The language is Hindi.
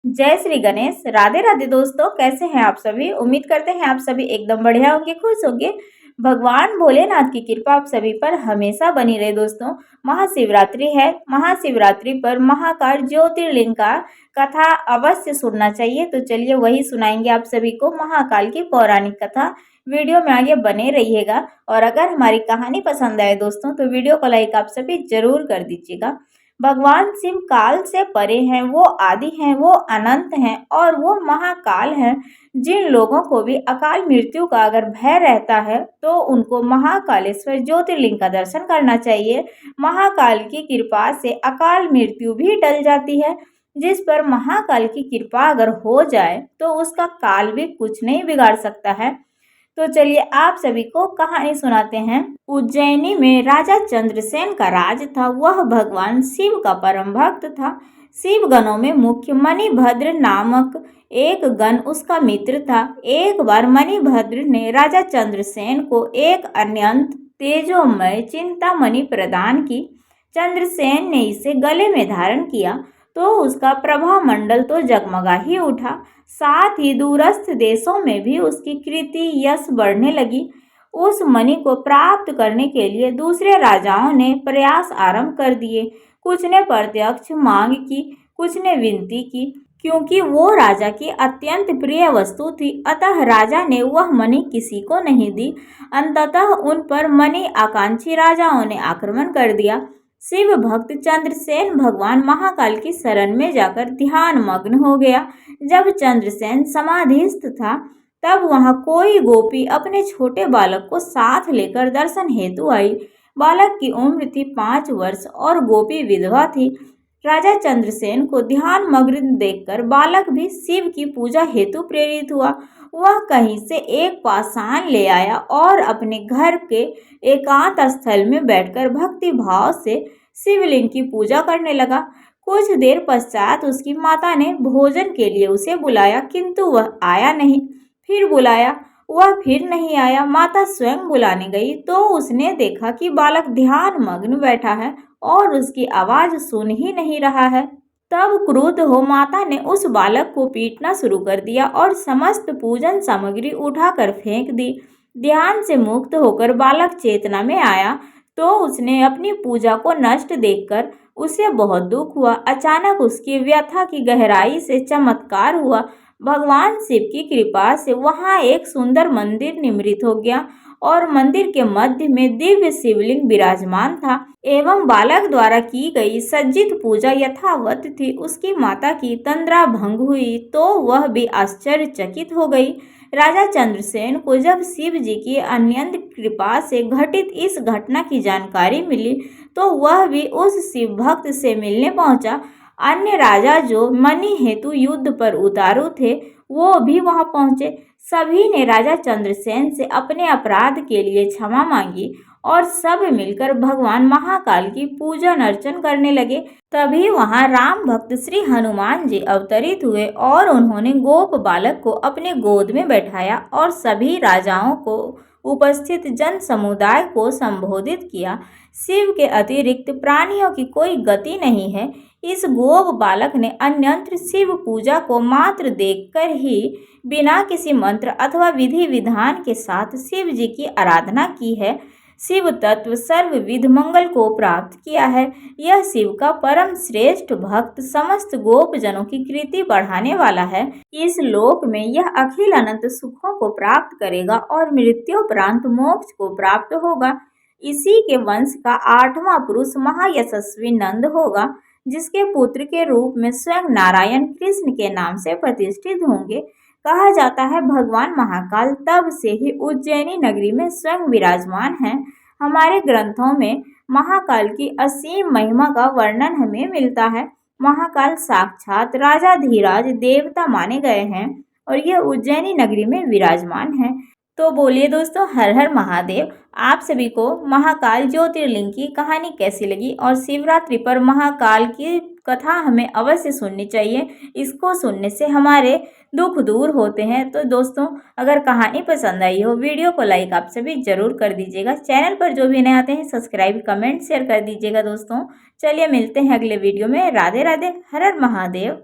जय श्री गणेश। राधे राधे दोस्तों, कैसे हैं आप सभी। उम्मीद करते हैं आप सभी एकदम बढ़िया होंगे, खुश होंगे। भगवान भोलेनाथ की कृपा आप सभी पर हमेशा बनी रहे। दोस्तों, महाशिवरात्रि है। महाशिवरात्रि पर महाकाल ज्योतिर्लिंग का कथा अवश्य सुनना चाहिए। तो चलिए वही सुनाएंगे आप सभी को, महाकाल की पौराणिक कथा। वीडियो में आगे बने रहिएगा। और अगर हमारी कहानी पसंद आए दोस्तों तो वीडियो को लाइक आप सभी जरूर कर दीजिएगा। भगवान शिव काल से परे हैं, वो आदि हैं, वो अनंत हैं और वो महाकाल हैं। जिन लोगों को भी अकाल मृत्यु का अगर भय रहता है तो उनको महाकालेश्वर ज्योतिर्लिंग का दर्शन करना चाहिए। महाकाल की कृपा से अकाल मृत्यु भी टल जाती है। जिस पर महाकाल की कृपा अगर हो जाए तो उसका काल भी कुछ नहीं बिगाड़ सकता है। तो चलिए आप सभी को कहानी सुनाते हैं। उज्जैनी में राजा चंद्रसेन का राज था। वह भगवान शिव का परम भक्त था। शिव गणों में मुख्य मणिभद्र नामक एक गण उसका मित्र था। एक बार मणिभद्र ने राजा चंद्रसेन को एक अत्यंत तेजोमय चिंतामणि प्रदान की। चंद्रसेन ने इसे गले में धारण किया तो उसका प्रभा मंडल तो जगमगा ही उठा। साथ ही दूरस्थ देशों में भी उसकी कीर्ति यश बढ़ने लगी। उस मणि को प्राप्त करने के लिए दूसरे राजाओं ने प्रयास आरंभ कर दिए। कुछ ने प्रत्यक्ष मांग की, कुछ ने विनती की। क्योंकि वो राजा की अत्यंत प्रिय वस्तु थी, अतः राजा ने वह मणि किसी को नहीं दी। अंततः उन पर मणि आकांक्षी राजाओं ने आक्रमण कर दिया। शिव भक्त चंद्रसेन भगवान महाकाल की शरण में जाकर ध्यान मग्न हो गया। जब चंद्रसेन समाधिस्थ था तब वहां कोई गोपी अपने छोटे बालक को साथ लेकर दर्शन हेतु आई। बालक की उम्र थी 5 वर्ष और गोपी विधवा थी। राजा चंद्रसेन को ध्यान मग्न देखकर बालक भी शिव की पूजा हेतु प्रेरित हुआ। वह कहीं से एक पाषाण ले आया और अपने घर के एकांत स्थल में बैठकर भक्ति भाव से शिवलिंग की पूजा करने लगा। कुछ देर पश्चात उसकी माता ने भोजन के लिए उसे बुलाया, किंतु वह आया नहीं। फिर बुलाया, वह फिर नहीं आया। माता स्वयं बुलाने गई तो उसने देखा कि बालक ध्यान मग्न बैठा है और उसकी आवाज सुन ही नहीं रहा है। तब क्रुद्ध हो माता ने उस बालक को पीटना शुरू कर दिया और समस्त पूजन सामग्री उठाकर फेंक दी। ध्यान से मुक्त होकर बालक चेतना में आया तो उसने अपनी पूजा को नष्ट देखकर उसे बहुत दुख हुआ। अचानक उसकी व्यथा की गहराई से चमत्कार हुआ। भगवान शिव की कृपा से वहां एक सुंदर मंदिर निर्मित हो गया और मंदिर के मध्य में दिव्य शिवलिंग विराजमान था एवं बालक द्वारा की गई सज्जित पूजा यथावत थी। उसकी माता की तंद्रा भंग हुई तो वह भी आश्चर्यचकित हो गई। राजा चंद्रसेन को जब शिव जी की अनंत कृपा से घटित इस घटना की जानकारी मिली तो वह भी उस शिव भक्त से मिलने पहुंचा। अन्य राजा जो मणि हेतु युद्ध पर उतारू थे वो भी वहां पहुंचे। सभी ने राजा चंद्रसेन से अपने अपराध के लिए क्षमा मांगी और सब मिलकर भगवान महाकाल की पूजन अर्चन करने लगे। तभी वहां राम भक्त श्री हनुमान जी अवतरित हुए और उन्होंने गोप बालक को अपने गोद में बैठाया और सभी राजाओं को उपस्थित जन समुदाय को संबोधित किया। शिव के अतिरिक्त प्राणियों की कोई गति नहीं है। इस गोप बालक ने अन्यंत्र शिव पूजा को मात्र देखकर ही बिना किसी मंत्र अथवा विधि विधान के साथ शिव जी की आराधना की है। शिव तत्व सर्वविध मंगल को प्राप्त किया है। यह शिव का परम श्रेष्ठ भक्त समस्त गोप जनों की कीर्ति बढ़ाने वाला है। इस लोक में यह अखिल अनंत सुखों को प्राप्त करेगा और मृत्युपरांत मोक्ष को प्राप्त होगा। इसी के वंश का 8वां पुरुष महायशस्वी नंद होगा, जिसके पुत्र के रूप में स्वयं नारायण कृष्ण के नाम से प्रतिष्ठित होंगे। कहा जाता है भगवान महाकाल तब से ही उज्जैनी नगरी में स्वयं विराजमान हैं। हमारे ग्रंथों में महाकाल की असीम महिमा का वर्णन हमें मिलता है। महाकाल साक्षात राजाधिराज देवता माने गए हैं और यह उज्जैनी नगरी में विराजमान है। तो बोलिए दोस्तों, हर हर महादेव। आप सभी को महाकाल ज्योतिर्लिंग की कहानी कैसी लगी और शिवरात्रि पर महाकाल की कथा हमें अवश्य सुननी चाहिए। इसको सुनने से हमारे दुख दूर होते हैं। तो दोस्तों, अगर कहानी पसंद आई हो वीडियो को लाइक आप सभी जरूर कर दीजिएगा। चैनल पर जो भी नए आते हैं सब्सक्राइब कमेंट शेयर कर दीजिएगा। दोस्तों चलिए मिलते हैं अगले वीडियो में। राधे राधे, हर हर महादेव।